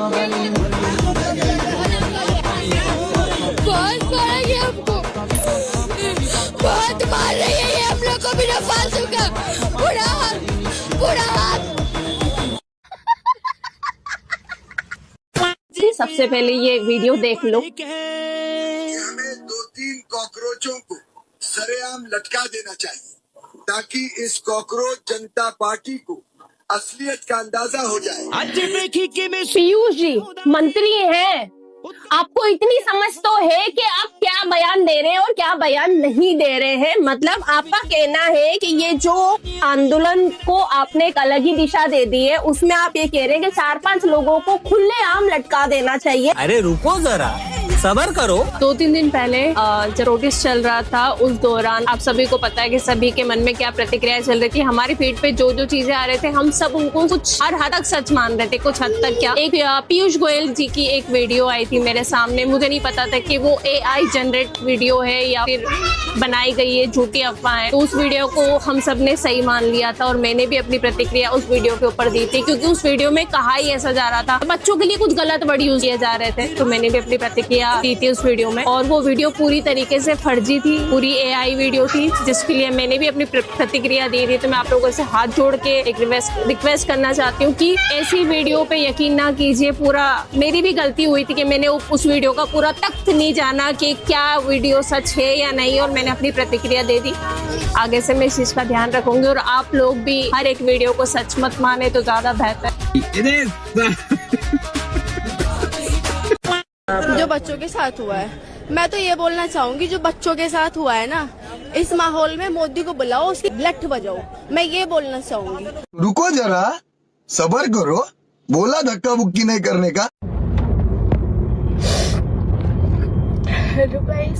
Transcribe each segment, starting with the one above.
बहुत मारा ये हमको, बहुत मार रही है ये हम लोग को बिना फालतू का। बुरा हाल, बुरा हाल। सबसे पहले ये वीडियो देख लो। हमें 2-3 कॉकरोचों को सरेआम लटका देना चाहिए ताकि इस कॉकरोच जनता पार्टी को असलियत का अंदाजा हो जाए। पीयूष जी मंत्री हैं, आपको इतनी समझ तो है कि आप क्या बयान दे रहे हैं और क्या बयान नहीं दे रहे हैं। मतलब आपका कहना है कि ये जो आंदोलन को आपने एक अलग ही दिशा दे दी है, उसमें आप ये कह रहे हैं कि 4-5 लोगों को खुलेआम लटका देना चाहिए। अरे रुको जरा, सबर करो। 2-3 दिन पहले जब नोटिस चल रहा था, उस दौरान आप सभी को पता है कि सभी के मन में क्या प्रतिक्रिया चल रही थी। हमारी फीड पे जो जो चीजें आ रहे थे, हम सब उनको कुछ हर हद तक सच मान रहे थे, कुछ हद तक क्या। एक पीयूष गोयल जी की एक वीडियो आई थी मेरे सामने, मुझे नहीं पता था कि वो AI जनरेट वीडियो है या फिर बनाई गई है, झूठी अफवाह है। तो उस वीडियो को हम सब ने सही मान लिया था और मैंने भी अपनी प्रतिक्रिया उस वीडियो के ऊपर दी थी, क्योंकि उस वीडियो में कहा ही ऐसा जा रहा था, बच्चों के लिए कुछ गलत वर्ड यूज किए जा रहे थे। तो मैंने भी अपनी प्रतिक्रिया दी थी उस वीडियो में, और वो वीडियो पूरी तरीके से फर्जी थी, पूरी AI वीडियो थी, जिसके लिए मैंने भी अपनी प्रतिक्रिया दी थी। तो मैं आप लोगों से हाथ जोड़ के एक रिक्वेस्ट करना चाहती हूँ कि ऐसी वीडियो पे यकीन ना कीजिए। पूरा मेरी भी गलती हुई थी कि मैंने उस वीडियो का पूरा तथ्य नहीं जाना कि क्या वीडियो सच है या नहीं, और मैंने अपनी प्रतिक्रिया दे दी। आगे से मैं इस चीज का ध्यान रखूंगी, और आप लोग भी हर एक वीडियो को सच मत माने तो ज्यादा बेहतर। जो बच्चों के साथ हुआ है, मैं तो ये बोलना चाहूंगी, जो बच्चों के साथ हुआ है ना, इस माहौल में मोदी को बुलाओ, उसकी ब्लट बजाओ, मैं ये बोलना चाहूंगी। रुको जरा, सबर करो, बोला धक्का मुक्की नहीं करने का। हेलो गाइस,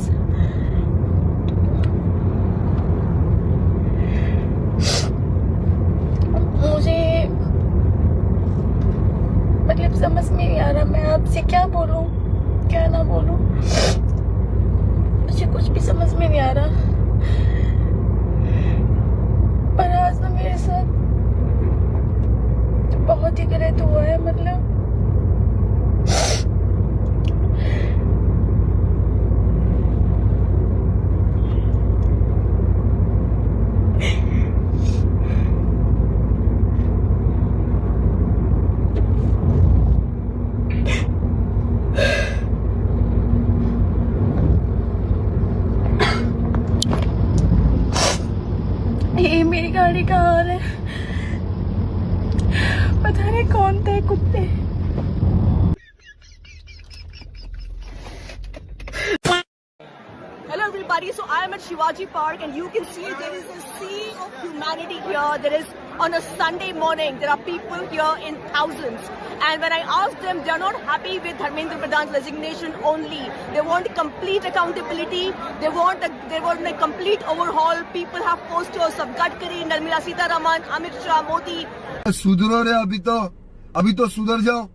मुझे मतलब समझ में नहीं आ रहा मैं आपसे क्या बोलूं, क्या ना बोलूं, मुझे कुछ भी समझ में नहीं आ रहा। पर आज ना मेरे साथ बहुत ही गलत हुआ है। मतलब ये मेरी गाड़ी का हाल है, पता नहीं कौन थे कुत्ते। Hello everybody, so I am at Shivaji Park and you can see there is a sea of humanity here. There is on a Sunday morning, there are people here in thousands, and when I asked them, they are not happy with Dharmendra Pradhan's resignation only. They want complete accountability, they want a complete overhaul. People have posters of Gadkari, Nirmala Sitharaman, Amit Shah, Modi. सुधरो रे, अभी तो सुधर जाओ।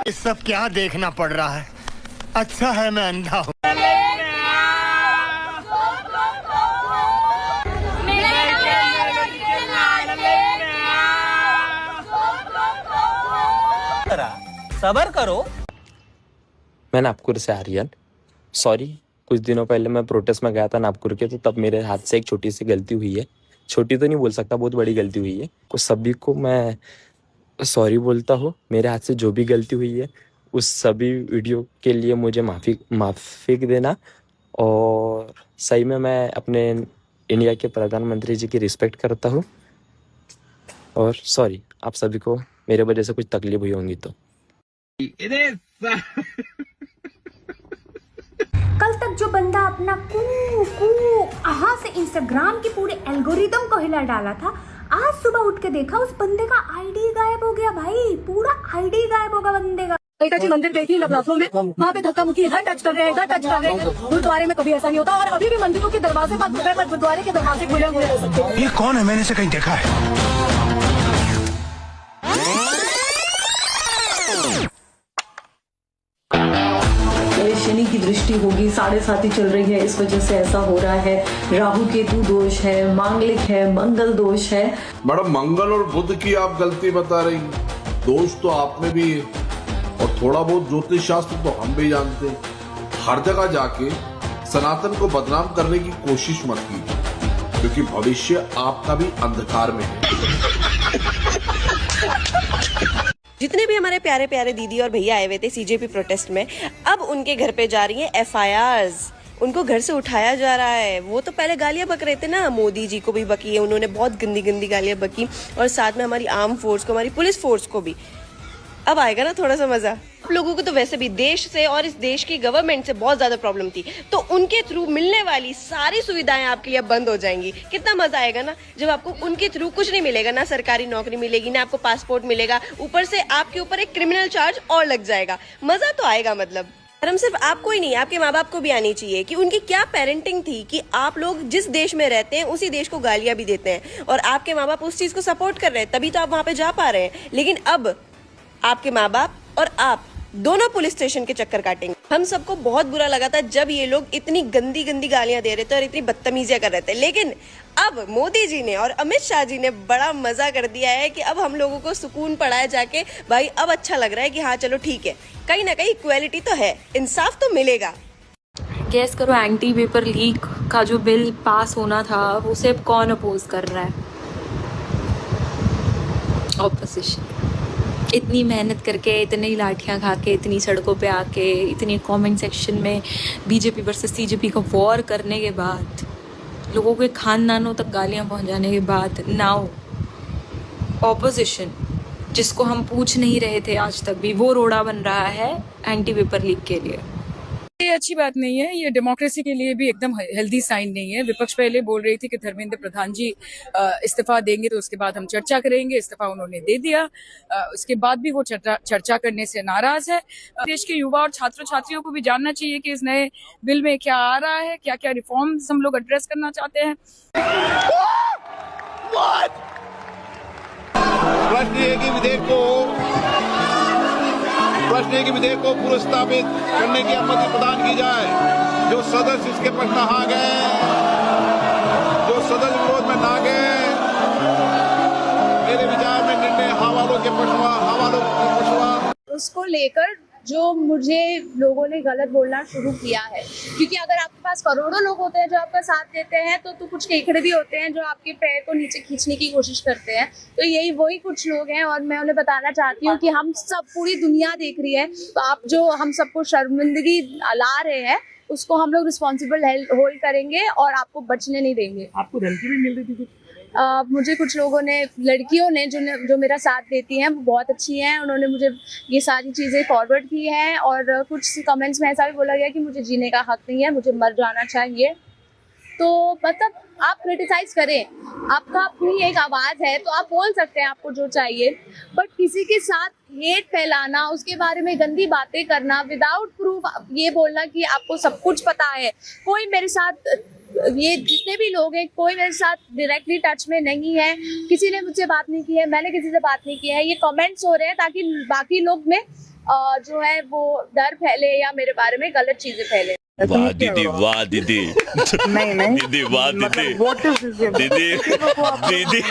ये सब क्या देखना पड़ रहा है? अच्छा है मैं अंधा हूँ। सबर करो। मैं नागपुर से आर्यन, सॉरी कुछ दिनों पहले मैं प्रोटेस्ट में गया था नागपुर के, तो तब मेरे हाथ से एक छोटी सी गलती हुई है। छोटी तो नहीं बोल सकता, बहुत बड़ी गलती हुई है। कुछ सभी को मैं सॉरी बोलता हूँ। मेरे हाथ से जो भी गलती हुई है उस सभी वीडियो के लिए मुझे माफ़ी देना। और सही में मैं अपने इंडिया के प्रधानमंत्री जी की रिस्पेक्ट करता हूँ, और सॉरी आप सभी को मेरे वजह से कुछ तकलीफ हुई होंगी तो। कल तक जो बंदा अपना कू कू आहा से इंस्टाग्राम की पूरे एल्गोरिदम को हिला डाला था, आज सुबह उठ के देखा उस बंदे का आईडी गायब हो गया भाई, पूरा आईडी गायब होगा बंदे का। जी मंदिर देखी लखनऊ में, वहाँ पे धक्का मुक्की इधर टच कर रहे हैं, इधर टच कर रहे हैं। गुरुद्वारे में कभी ऐसा नहीं होता और अभी भी मंदिरों के दरवाजे बंद हो गए, पर गुरुद्वारे के दरवाजे खुले हुए हो सकते हैं। ये कौन है, मैंने इसे कहीं देखा है। शनि की दृष्टि होगी, 7.5 चल रही है, इस वजह से ऐसा हो रहा है। राहु केतु दोष है, मांगलिक है, मंगल दोष है। मैडम मंगल और बुध की आप गलती बता रही, दोष तो आप में भी है और थोड़ा बहुत ज्योतिष शास्त्र तो हम भी जानते हैं। हर जगह जाके सनातन को बदनाम करने की कोशिश मत कीजिए, क्योंकि भविष्य आपका भी अंधकार में है। जितने भी हमारे प्यारे प्यारे दीदी और भैया आए हुए थे सीजेपी प्रोटेस्ट में, अब उनके घर पे जा रही हैं FIRs। उनको घर से उठाया जा रहा है। वो तो पहले गालियां बक रहे थे ना, मोदी जी को भी बकी है उन्होंने, बहुत गंदी गंदी गालियां बकी, और साथ में हमारी आर्म फोर्स को, हमारी पुलिस फोर्स को भी। अब आएगा ना थोड़ा सा मजा। आप लोगों को तो वैसे भी देश से और इस देश की गवर्नमेंट से बहुत ज्यादा प्रॉब्लम थी, तो उनके थ्रू मिलने वाली सारी सुविधाएं आपके लिए बंद हो जाएंगी। कितना मजा आएगा ना जब आपको उनके थ्रू कुछ नहीं मिलेगा, ना सरकारी नौकरी मिलेगी, ना आपको पासपोर्ट मिलेगा, ऊपर से आपके ऊपर एक क्रिमिनल चार्ज और लग जाएगा। मजा तो आएगा। मतलब शर्म सिर्फ आपको ही नहीं, आपके माँ बाप को भी आनी चाहिए कि उनकी क्या पेरेंटिंग थी कि आप लोग जिस देश में रहते हैं उसी देश को गालियां भी देते हैं, और आपके माँ बाप उस चीज को सपोर्ट कर रहे हैं, तभी तो आप वहां पे जा पा रहे हैं। लेकिन अब आपके माँ बाप और आप दोनों पुलिस स्टेशन के चक्कर काटेंगे। हम सबको बहुत बुरा लगा था जब ये लोग इतनी गंदी गंदी गालियां दे रहे थे और इतनी बदतमीजियां कर रहे थे, लेकिन अब मोदी जी ने और अमित शाह जी ने बड़ा मजा कर दिया है कि अब हम लोगों को सुकून पड़ा है जाके। भाई अब अच्छा लग रहा है कि हाँ चलो ठीक है, कहीं ना कहीं इक्वालिटी तो है, इंसाफ तो मिलेगा। गैस करो, एंटी पेपर लीक का जो बिल पास होना था उसे अब कौन अपोज कर रहा है? ऑपोजिशन। इतनी मेहनत करके, इतनी लाठियां खा के, इतनी सड़कों पे आके, इतनी कमेंट सेक्शन में बीजेपी वर्सेस सीजेपी का वॉर करने के बाद, लोगों के खानदानों तक गालियां पहुंचाने के बाद, नाउ ऑपोजिशन, जिसको हम पूछ नहीं रहे थे आज तक भी, वो रोड़ा बन रहा है एंटी पेपर लीक के लिए। ये अच्छी बात नहीं है, ये डेमोक्रेसी के लिए भी एकदम हेल्दी साइन नहीं है। विपक्ष पहले बोल रही थी कि धर्मेंद्र प्रधान जी इस्तीफा देंगे तो उसके बाद हम चर्चा करेंगे, इस्तीफा उन्होंने दे दिया, उसके बाद भी वो चर्चा करने से नाराज है। देश के युवा और छात्र छात्रियों को भी जानना चाहिए कि इस नए बिल में क्या आ रहा है, क्या क्या रिफॉर्म्स हम लोग एड्रेस करना चाहते हैं। प्रश्न है कि विधेयक को पुनर्स्थापित करने की अनुमति प्रदान की जाए। जो सदस्य इसके पर नहा गए, जो सदस्य विरोध में ना गए, मेरे विचार में निर्णय हवालों के पछुआ उसको लेकर जो मुझे लोगों ने गलत बोलना शुरू किया है, क्योंकि अगर आपके पास करोड़ों लोग होते हैं जो आपका साथ देते हैं तो कुछ केकड़े भी होते हैं जो आपके पैर को नीचे खींचने की कोशिश करते हैं। तो यही वही कुछ लोग हैं, और मैं उन्हें बताना चाहती हूँ कि हम सब, पूरी दुनिया देख रही है, तो आप जो हम सबको शर्मिंदगी ला रहे हैं उसको हम लोग रिस्पॉन्सिबल होल्ड करेंगे और आपको बचने नहीं देंगे। आपको धमकी भी मिल रही थी? मुझे कुछ लोगों ने, लड़कियों ने जो मेरा साथ देती हैं वो बहुत अच्छी हैं, उन्होंने मुझे ये सारी चीज़ें फॉरवर्ड की हैं, और कुछ कमेंट्स में ऐसा भी बोला गया कि मुझे जीने का हक नहीं है, मुझे मर जाना चाहिए। तो मतलब आप क्रिटिसाइज करें, आपका अपनी एक आवाज़ है तो आप बोल सकते हैं आपको जो चाहिए, बट किसी के साथ हेट फैलाना, उसके बारे में गंदी बातें करना विदाउट प्रूफ, ये बोलना कि आपको सब कुछ पता है। कोई मेरे साथ, ये जितने भी लोग हैं, कोई मेरे साथ डायरेक्टली टच में नहीं है, किसी ने मुझसे बात नहीं की है, मैंने किसी से बात नहीं की है। ये कमेंट्स हो रहे हैं ताकि बाकी लोग में जो है वो डर फैले या मेरे बारे में गलत चीजें फैले। वाह दीदी, वाह दीदी, नहीं दीदी, वाह दीदी, दीदी, दीदी।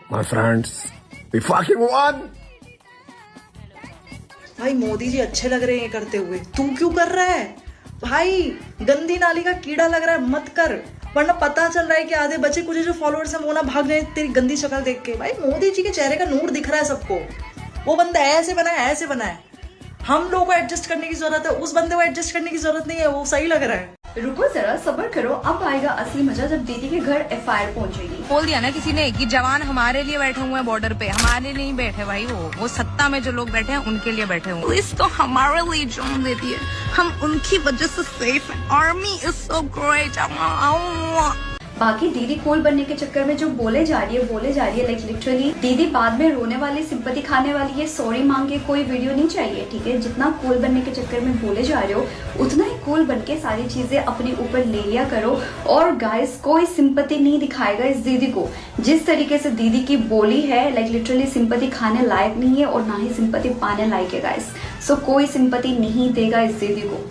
My friends, we fucking won. भाई मोदी जी अच्छे लग रहे हैं करते हुए, तू क्यों कर रहा है भाई? गंदी नाली का कीड़ा लग रहा है, मत कर, वरना पता चल रहा है कि आधे बचे कुछ जो फॉलोअर्स हैं वो ना भाग जाए तेरी गंदी शक्ल देख के। भाई मोदी जी के चेहरे का नूर दिख रहा है सबको, वो बंदा ऐसे बना है, ऐसे बना है। हम लोगों को एडजस्ट करने की जरूरत है, उस बंदे को एडजस्ट करने की जरूरत नहीं है, वो सही लग रहा है। रुको जरा, सब्र करो, अब आएगा असली मजा जब दीदी के घर FIR पहुंचेगी। बोल दिया ना किसी ने कि जवान हमारे लिए बैठे हुए हैं बॉर्डर पे, हमारे लिए नहीं बैठे भाई, वो सत्ता में जो लोग बैठे हैं उनके लिए बैठे हुए। पुलिस तो हमारे लिए जान देती है, हम उनकी वजह से सेफ है। Army is so great. बाकी दीदी कूल बनने के चक्कर में जो बोले जा रही है लाइक लिटरली दीदी बाद में रोने वाली, सिंपैथी खाने वाली, ये सॉरी मांगे कोई वीडियो नहीं चाहिए, ठीक है। जितना कूल बनने के चक्कर में बोले जा रहे हो उतना ही कूल बन के सारी चीजें अपने ऊपर ले लिया करो। और गाइस कोई सिंपैथी नहीं दिखाएगा इस दीदी को, जिस तरीके से दीदी की बोली है लाइक लिटरली सिंपैथी खाने लायक नहीं है और ना ही सिंपैथी पाने लायक है गाइस। सो कोई सिंपैथी नहीं देगा इस दीदी को।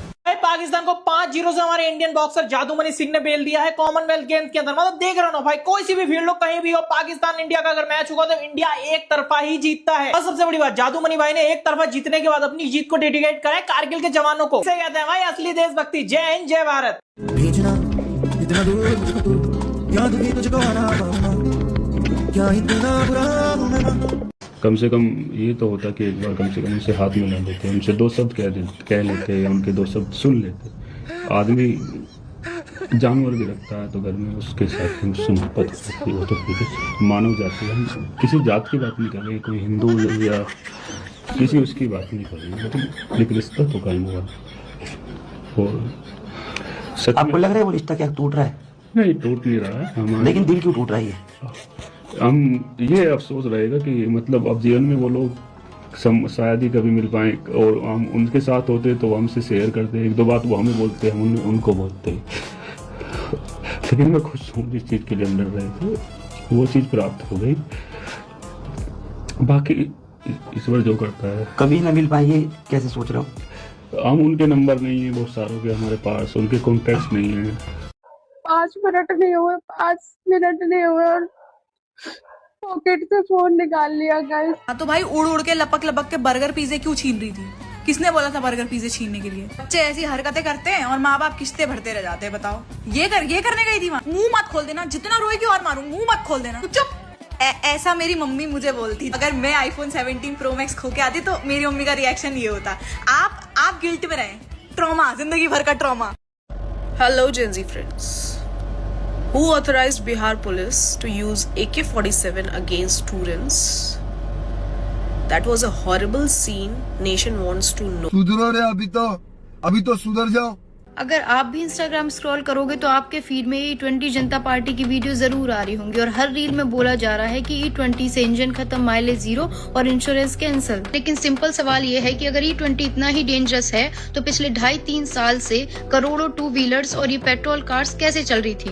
पाकिस्तान को 5-0 से हमारे इंडियन बॉक्सर जादूमणि सिंह ने बेल दिया है कॉमनवेल्थ गेम्स के अंदर। मतलब देख रहे हो ना भाई, कोई सी भी फील्ड हो, कहीं भी हो, पाकिस्तान इंडिया का अगर मैच होगा तो इंडिया एक तरफा ही जीतता है। और सबसे बड़ी बात, जादूमणि भाई ने एक तरफा जीतने के बाद अपनी जीत को डेडिकेट करा है कारगिल के जवानों को। इसे कहते हैं भाई असली देशभक्ति। जय हिंद, जय भारत। भेजना इतना दूर याद भी तुझको आना पाऊंगा, क्या इतना बुरा। कम से कम ये तो होता कि एक बार कम से कम उनसे हाथ मिला लेते, उनसे दो शब्द कह लेते या उनके दो शब्द सुन लेते। आदमी जानवर भी रखता है तो घर में उसके साथ मोहब्बत होती है, वो तो फिर मानव जाति है। हम किसी जात की बात नहीं कर रहे, कोई हिंदू या किसी उसकी बात नहीं कर रहे, लेकिन एक रिश्ता तो कायम हुआ। और आपको लग रहा है वो रिश्ता क्या टूट रहा है? नहीं, टूट नहीं रहा है हमारा। लेकिन दिल क्यों टूट रहा है? हम ये अफसोस रहेगा कि मतलब अब जीवन में वो लोग शायद ही कभी मिल पाए, और हम उनके साथ होते तो हमसे शेयर करते, एक दो बात वो हमें बोलते, हम उनको बोलते। लेकिन मैं खुश हूँ जिस चीज़ के लिए हम लड़ रहे थे वो चीज़ प्राप्त हो गई। बाकी ईश्वर जो करता है। कभी ना मिल पाएंगे कैसे सोच रहा हूँ? हम उनके नंबर नहीं है बहुत सारों के हमारे पास, उनके कॉन्टेक्ट नहीं है। 5 मिनट नहीं हुए और पॉकेट से फोन निकाल लिया गाइस। हाँ तो भाई उड़ उड़ के लपक लपक के बर्गर पिज्जे क्यों छीन रही थी? किसने बोला था बर्गर पिज्जे छीनने के लिए? बच्चे ऐसी हरकतें करते हैं और माँ बाप किस्तें भरते रह जाते हैं। बताओ ये करने गई थी वहाँ। मुंह मत खोल देना, जितना रोएगी और मारूं, मुंह मत खोल देना, चुप। ऐसा मेरी मम्मी मुझे बोलती। अगर मैं आईफोन 17 प्रो मैक्स खो के आती तो मेरी मम्मी का रिएक्शन ये होता, आप गिल्ट में रहे, ट्रॉमा, जिंदगी भर का trauma. Hello Gen Z friends, who authorized Bihar police to use AK-47 against students? That was a horrible scene. Nation wants to know. सुधरो रे, अभी तो सुधर जाओ। अगर आप भी इंस्टाग्राम स्क्रॉल करोगे तो आपके फीड में E20 जनता पार्टी की वीडियो जरूर आ रही होंगी और हर रील में बोला जा रहा है कि E20 से इंजन खत्म, माइलेज 0 और इंश्योरेंस कैंसिल। लेकिन सिंपल सवाल ये है कि अगर E20 इतना ही डेंजरस है तो पिछले 2.5-3 साल से करोड़ों 2 व्हीलर्स और ये पेट्रोल कार्स कैसे चल रही थी?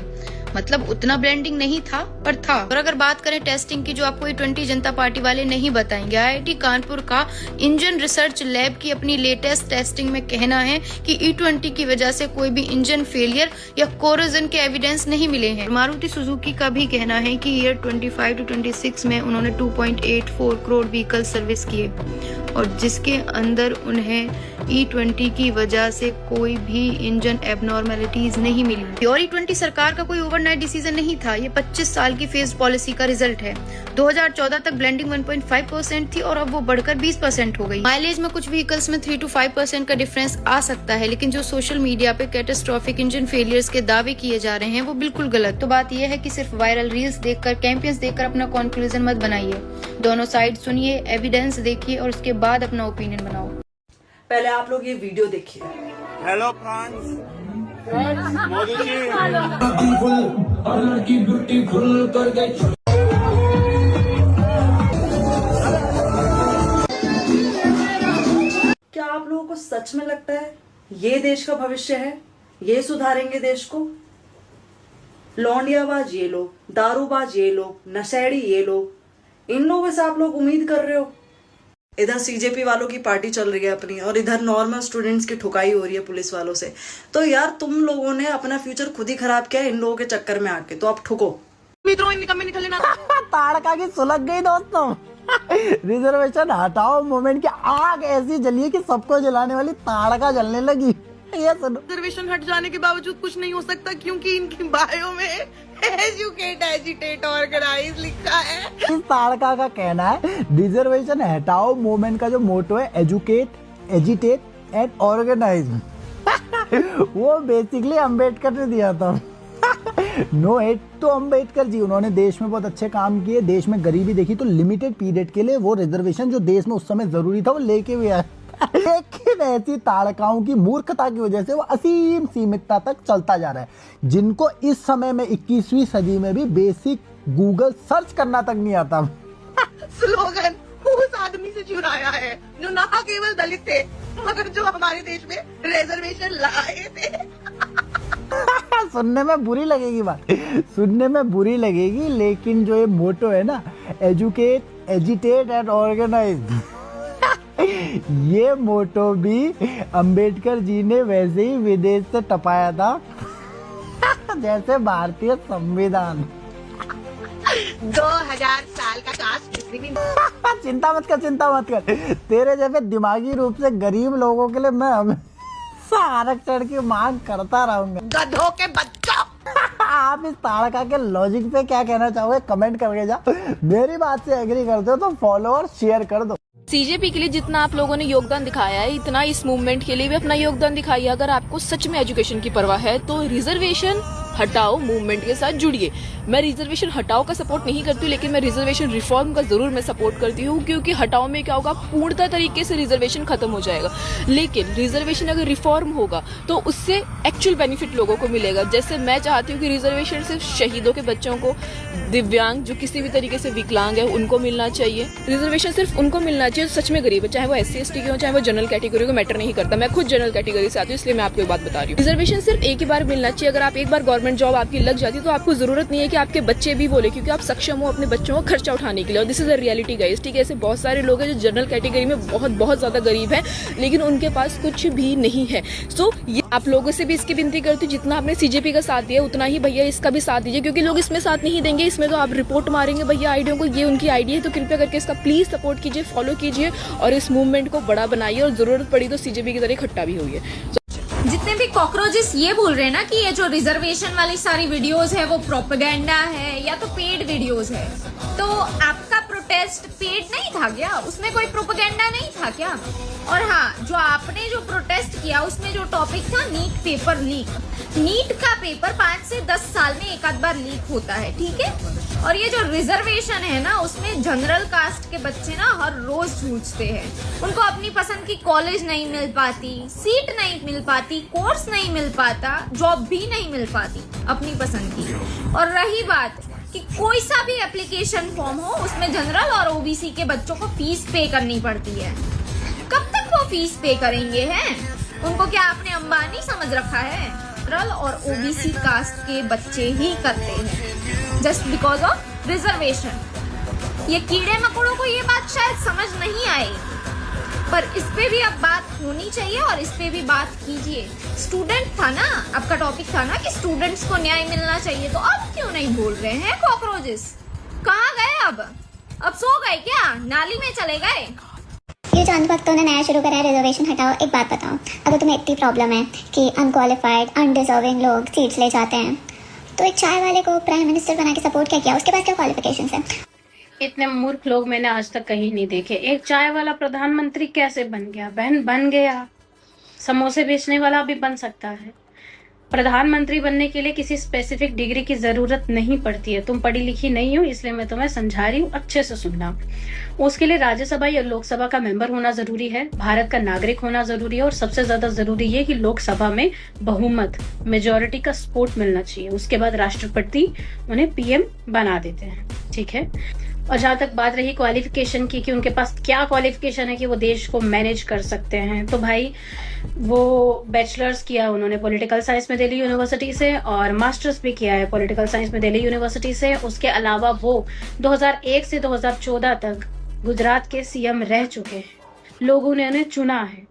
मतलब उतना ब्रांडिंग नहीं था पर था। और अगर बात करें टेस्टिंग की, जो आपको E20 जनता पार्टी वाले नहीं बताएंगे, IIT कानपुर का इंजन रिसर्च लैब की अपनी लेटेस्ट टेस्टिंग में कहना है कि E20 की वजह से कोई भी इंजन फेलियर या कोरोजन के एविडेंस नहीं मिले हैं। मारुति सुजुकी का भी कहना है कि ईयर 25 to 26 में उन्होंने 2.84 करोड़ व्हीकल सर्विस किए और जिसके अंदर उन्हें E20 की वजह से कोई भी इंजन एबनॉर्मेलिटीज नहीं मिली। और E20 सरकार का कोई ओवरनाइट डिसीजन नहीं था, ये 25 साल की फेज पॉलिसी का रिजल्ट है। 2014 तक ब्लेंडिंग 1.5% थी और अब वो बढ़कर 20% हो गई। माइलेज में कुछ व्हीकल्स में 3 to 5% का डिफरेंस आ सकता है, लेकिन जो सोशल मीडिया पे कैटास्ट्रोफिक इंजन फेलियर्स के दावे किए जा रहे हैं वो बिल्कुल गलत। तो बात यह है कि सिर्फ वायरल रील्स देखकर, कैंपेन्स देखकर अपना कंक्लूजन मत बनाइए। दोनों साइड सुनिए, एविडेंस देखिए और उसके बाद अपना ओपिनियन बनाओ। पहले आप लोग ये वीडियो देखिए। Hello friends, Modi ji. क्या आप लोगों को सच में लगता है ये देश का भविष्य है? ये सुधारेंगे देश को? लौंडियाबाज ये लोग, दारूबाज ये लोग, नशेड़ी ये लोग, इन लोगों से आप लोग उम्मीद कर रहे हो? इधर सीजेपी वालों की पार्टी चल रही है अपनी और इधर नॉर्मल स्टूडेंट्स की ठुकाई हो रही है पुलिस वालों से। तो यार तुम लोगों ने अपना फ्यूचर खुद ही खराब किया इन लोगों के चक्कर में आके, तो आप ठुको। ताड़का की सुलग गई दोस्तों। रिजर्वेशन हटाओ मूवमेंट की आग ऐसी जली है कि सबको जलाने वाली ताड़का जलने लगी। ये सुनो, रिजर्वेशन हट जाने के बावजूद कुछ नहीं हो सकता क्योंकि इनकी बायो में एजुकेट, एजिटेट, ऑर्गेनाइज लिखा है। इस ताड़का का कहना है रिजर्वेशन हटाओ मूवमेंट का जो मोटो है एजुकेट, एजिटेट एंड ऑर्गेनाइज। वो बेसिकली अम्बेडकर ने दिया था। नो हेट तो अम्बेडकर जी, उन्होंने देश में बहुत अच्छे काम किए, देश में गरीबी देखी तो लिमिटेड पीरियड के लिए वो रिजर्वेशन जो देश में उस समय जरूरी था वो लेके भी आए। लेकिन ऐसी ताड़काओं की मूर्खता की वजह से वो असीम सीमितता तक चलता जा रहा है, जिनको इस समय में 21वीं सदी में भी बेसिक गूगल सर्च करना तक नहीं आता। स्लोगन उस आदमी से चुराया है जो ना केवल दलित थे मगर जो हमारे देश में रिजर्वेशन लाए थे। सुनने में बुरी लगेगी बात, सुनने में बुरी लगेगी, लेकिन जो ये मोटो है ना, एजुकेट, एजिटेट एंड ऑर्गेनाइज, ये मोटो भी अंबेडकर जी ने वैसे ही विदेश से टपाया था जैसे भारतीय संविधान। 2000 साल का कास्ट चिंता मत कर, तेरे जैसे दिमागी रूप से गरीब लोगों के लिए मैं हमेशा आरक्षण की मांग करता रहूंगा। गधों के बच्चों। आप इस ताड़का के लॉजिक पे क्या कहना चाहोगे, कमेंट करके जाओ। मेरी बात से एग्री करते हो तो फॉलो और शेयर कर दो। सीजेपी के लिए जितना आप लोगों ने योगदान दिखाया है, इतना इस मूवमेंट के लिए भी अपना योगदान दिखाइए। अगर आपको सच में एजुकेशन की परवाह है तो रिजर्वेशन हटाओ मूवमेंट के साथ जुड़िए। मैं रिजर्वेशन हटाओ का सपोर्ट नहीं करती हूँ, लेकिन मैं रिजर्वेशन रिफॉर्म का जरूर मैं सपोर्ट करती हूँ, क्योंकि हटाओ में क्या होगा, पूर्णतः तरीके से रिजर्वेशन खत्म हो जाएगा। लेकिन रिजर्वेशन अगर रिफॉर्म होगा तो उससे एक्चुअल बेनिफिट लोगों को मिलेगा। जैसे मैं चाहती हूँ कि रिजर्वेशन सिर्फ शहीदों के बच्चों को, दिव्यांग, जो किसी भी तरीके से विकलांग है, उनको मिलना चाहिए। रिजर्वेशन सिर्फ उनको मिलना चाहिए जो सच में गरीब है, चाहे वो SC/ST के हो, चाहे वो जनरल कैटेगरी को, मैटर नहीं करता। मैं खुद जनरल कैटेगरी से आती हूँ, इसलिए मैं आपको एक बात बता रही हूँ। रिजर्वेशन सिर्फ एक ही बार मिलना चाहिए। अगर आप एक बार गवर्नमेंट जॉब आपकी लग जाती है तो आपको जरूरत नहीं है कि आपके बच्चे भी बोले, क्योंकि आप सक्षम हो अपने बच्चों को खर्चा उठाने के लिए। और this is a reality guys, ठीक है। ऐसे बहुत सारे लोग हैं जो जनरल कैटेगरी में बहुत ज्यादा गरीब हैं, लेकिन उनके पास कुछ भी नहीं है। सो ये आप लोगों से भी इसकी विनती करती हूँ, जितना आपने CJP का साथ दिया उतना ही भैया इसका भी साथ दीजिए, क्योंकि लोग इसमें साथ नहीं देंगे। इसमें तो आप रिपोर्ट मारेंगे भैया आईडियों को, ये उनकी आईडी है, तो कृपया करके इसका प्लीज सपोर्ट कीजिए, फॉलो कीजिए और इस मूवमेंट को बड़ा बनाइए। और जरूरत पड़ी तो CJP की तरह इकट्ठा भी होइए। जितने भी कॉकरोचेस ये बोल रहे हैं ना कि ये जो रिजर्वेशन वाली सारी वीडियोस है वो प्रोपेगेंडा है या तो पेड वीडियोस है, तो आपका प्रोटेस्ट पेड नहीं था क्या? उसमें कोई प्रोपेगेंडा नहीं था क्या? और हाँ, जो आपने जो प्रोटेस्ट किया उसमें जो टॉपिक था नीट पेपर लीक, नीट का पेपर 5 से 10 साल में एक आध बार लीक होता है, ठीक है। और ये जो रिजर्वेशन है ना, उसमें जनरल कास्ट के बच्चे ना हर रोज जूझते हैं। उनको अपनी पसंद की कॉलेज नहीं मिल पाती, सीट नहीं मिल पाती, कोर्स नहीं मिल पाता, जॉब भी नहीं मिल पाती अपनी पसंद की। और रही बात कि कोई सा भी एप्लीकेशन फॉर्म हो, उसमें जनरल और OBC के बच्चों को फीस पे करनी पड़ती है। कब तक वो फीस पे करेंगे हैं? उनको क्या आपने अंबानी समझ रखा है? जनरल और OBC कास्ट के बच्चे ही करते हैं जस्ट बिकॉज ऑफ रिजर्वेशन। ये कीड़े मकोड़ों को ये बात शायद समझ नहीं आई, पर इस पे भी अब बात होनी चाहिए और इस पे भी बात कीजिए। स्टूडेंट था ना, आपका टॉपिक था ना कि स्टूडेंट्स को न्याय मिलना चाहिए, तो अब क्यों नहीं बोल रहे हैं कॉकरोचेस? कहाँ गए अब सो गए क्या? नाली में चले गए? ये जो अंधभक्तों ने नया शुरू करा है रिजर्वेशन हटाओ, एक बात बताओ, अगर तुम्हें इतनी प्रॉब्लम है कि अनक्वालिफाइड अनडिजर्विंग लोग सीट्स ले जाते हैं, तो एक चाय वाले को प्राइम मिनिस्टर बना के सपोर्ट क्या किया? उसके पास क्या क्वालिफिकेशंस है? इतने मूर्ख लोग मैंने आज तक कहीं नहीं देखे। एक चाय वाला प्रधानमंत्री कैसे बन गया? बहन बन गया, समोसे बेचने वाला भी बन सकता है। प्रधानमंत्री बनने के लिए किसी स्पेसिफिक डिग्री की जरूरत नहीं पड़ती है। तुम पढ़ी लिखी नहीं हो, इसलिए मैं तुम्हें समझा रही हूँ, अच्छे से सुनना। उसके लिए राज्यसभा या लोकसभा का मेंबर होना जरूरी है, भारत का नागरिक होना जरूरी है, और सबसे ज्यादा जरूरी है कि लोकसभा में बहुमत, मेजोरिटी का सपोर्ट मिलना चाहिए। उसके बाद राष्ट्रपति उन्हें PM बना देते हैं, ठीक है। और जहाँ तक बात रही क्वालिफिकेशन की कि उनके पास क्या क्वालिफिकेशन है कि वो देश को मैनेज कर सकते हैं, तो भाई वो बैचलर्स किया उन्होंने पॉलिटिकल साइंस में दिल्ली यूनिवर्सिटी से, और मास्टर्स भी किया है पॉलिटिकल साइंस में दिल्ली यूनिवर्सिटी से। उसके अलावा वो 2001 से 2014 तक गुजरात के CM रह चुके हैं। लोगों ने उन्हें चुना है,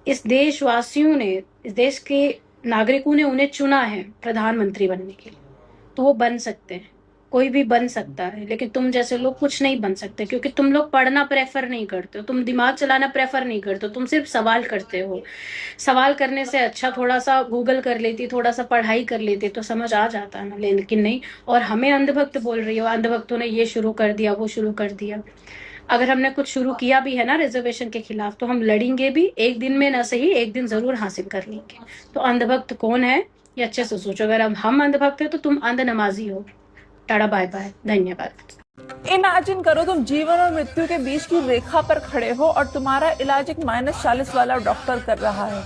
इस देशवासियों ने, इस देश के नागरिकों ने उन्हें चुना है प्रधानमंत्री बनने के लिए, तो वो बन सकते हैं। कोई भी बन सकता है, लेकिन तुम जैसे लोग कुछ नहीं बन सकते, क्योंकि तुम लोग पढ़ना प्रेफर नहीं करते हो, तुम दिमाग चलाना प्रेफर नहीं करते हो, तुम सिर्फ सवाल करते हो। सवाल करने से अच्छा थोड़ा सा गूगल कर लेती, थोड़ा सा पढ़ाई कर लेती तो समझ आ जाता ना, लेकिन नहीं। और हमें अंधभक्त बोल रही हो, अंधभक्तों ने ये शुरू कर दिया, वो शुरू कर दिया। अगर हमने कुछ शुरू किया भी है ना रिजर्वेशन के खिलाफ, तो हम लड़ेंगे भी, एक दिन में ना सही एक दिन जरूर हासिल कर लेंगे। तो अंधभक्त कौन है ये अच्छे से सोचो। अगर हम अंधभक्त है तो तुम अंध नमाजी हो। टाटा बाय बाय, धन्यवाद। इमेजिन करो तुम जीवन और मृत्यु के बीच की रेखा पर खड़े हो और तुम्हारा इलाज एक -40 वाला डॉक्टर कर रहा है।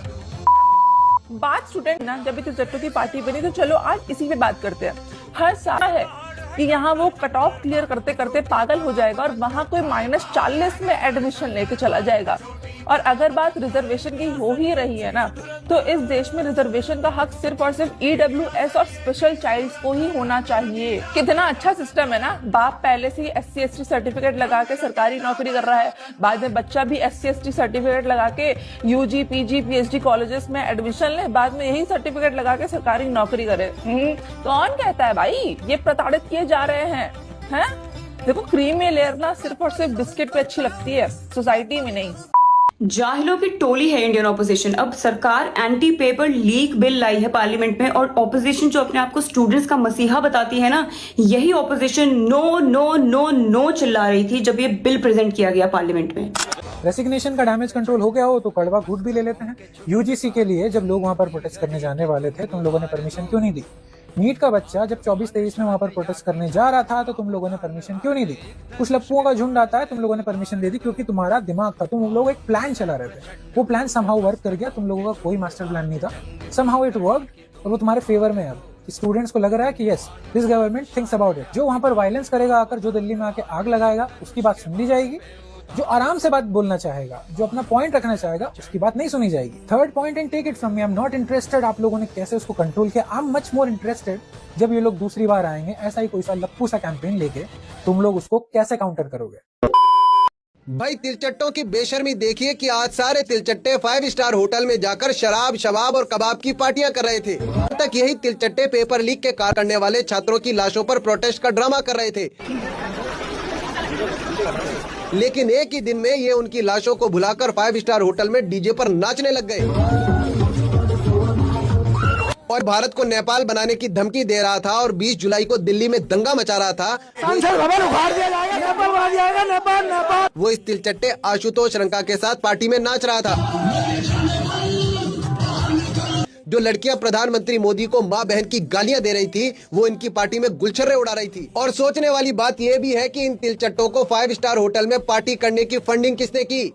बात स्टूडेंट ना, जब भी तिलचट्टों की पार्टी बनी तो चलो आज इसी पे बात करते हैं। हर साल है कि यहाँ वो कट ऑफ क्लियर करते करते पागल हो जाएगा और वहां कोई -40 में एडमिशन लेके चला जाएगा। और अगर बात रिजर्वेशन की हो ही रही है ना, तो इस देश में रिजर्वेशन का हक सिर्फ और सिर्फ EWS और स्पेशल चाइल्ड्स को ही होना चाहिए। कितना अच्छा सिस्टम है ना। बाप पहले से ही SC ST सर्टिफिकेट लगा के सरकारी नौकरी कर रहा है, बाद में बच्चा भी SC ST सर्टिफिकेट लगा के UG PG PhD कॉलेजेस में एडमिशन ले, बाद में यही सर्टिफिकेट लगा के सरकारी नौकरी करे। कौन कहता है भाई ये प्रताड़ित किए जा रहे हैं? देखो क्रीमी लेयर ना सिर्फ और सिर्फ बिस्किट पे अच्छी लगती है, सोसाइटी में नहीं। जाहिलों की टोली है इंडियन ऑपोजिशन। अब सरकार एंटी पेपर लीक बिल लाई है पार्लियामेंट में, और ऑपोजिशन जो अपने आप को स्टूडेंट्स का मसीहा बताती है ना, यही opposition no no no no चिल्ला रही थी जब ये बिल प्रेजेंट किया गया पार्लियामेंट में। रेसिग्नेशन का डैमेज कंट्रोल हो गया हो तो कड़वा घूट भी ले लेते हैं। UGC के लिए जब लोग वहां पर प्रोटेस्ट करने जाने वाले थे, तुम लोगों ने परमिशन क्यों नहीं दी? नीट का बच्चा जब 24-23 में वहां पर प्रोटेस्ट करने जा रहा था तो तुम लोगों ने परमिशन क्यों नहीं दी? कुछ लप्पुओं का झुंड आता है, तुम लोगों ने परमिशन दे दी क्योंकि तुम्हारा दिमाग था, तुम लोग एक प्लान चला रहे थे। वो प्लान समहाउ वर्क कर गया, तुम लोगों का कोई मास्टर प्लान नहीं था, समहाउ इट वर्कड और वो तुम्हारे फेवर में है। अब स्टूडेंट्स को लग रहा है कि yes this government thinks about it. जो वहां पर वायलेंस करेगा आकर, जो दिल्ली में आके आग लगाएगा, उसकी बात सुन ली जाएगी। जो आराम से बात बोलना चाहेगा, जो अपना पॉइंट रखना चाहेगा, उसकी बात नहीं सुनी जाएगी। Third point and take it from me, I am not interested आप लोगों ने कैसे उसको कंट्रोल किया। I am much more interested जब ये लोग दूसरी बार आएंगे ऐसा ही कोई सा लप्पू सा कैंपेन लेके, तुम लोग उसको कैसे काउंटर करोगे। भाई तिलचट्टों की बेशर्मी देखिए कि आज सारे तिलचट्टे 5 स्टार होटल में जाकर शराब शबाब और कबाब की पार्टियां कर रहे थे। अब तक यही तिलचट्टे पेपर लीक के कार्य करने वाले छात्रों की लाशों पर प्रोटेस्ट का ड्रामा कर रहे थे, लेकिन एक ही दिन में ये उनकी लाशों को भुलाकर 5 स्टार होटल में डीजे पर नाचने लग गए और भारत को नेपाल बनाने की धमकी दे रहा था और 20 जुलाई को दिल्ली में दंगा मचा रहा था। वो इस तिलचट्टे आशुतोष रंका के साथ पार्टी में नाच रहा था। जो लड़कियां प्रधानमंत्री मोदी को माँ बहन की गालियां दे रही थी, वो इनकी पार्टी में गुलछर्रे उड़ा रही थी। और सोचने वाली बात यह भी है कि इन तिलचट्टों को 5 स्टार होटल में पार्टी करने की फंडिंग किसने की?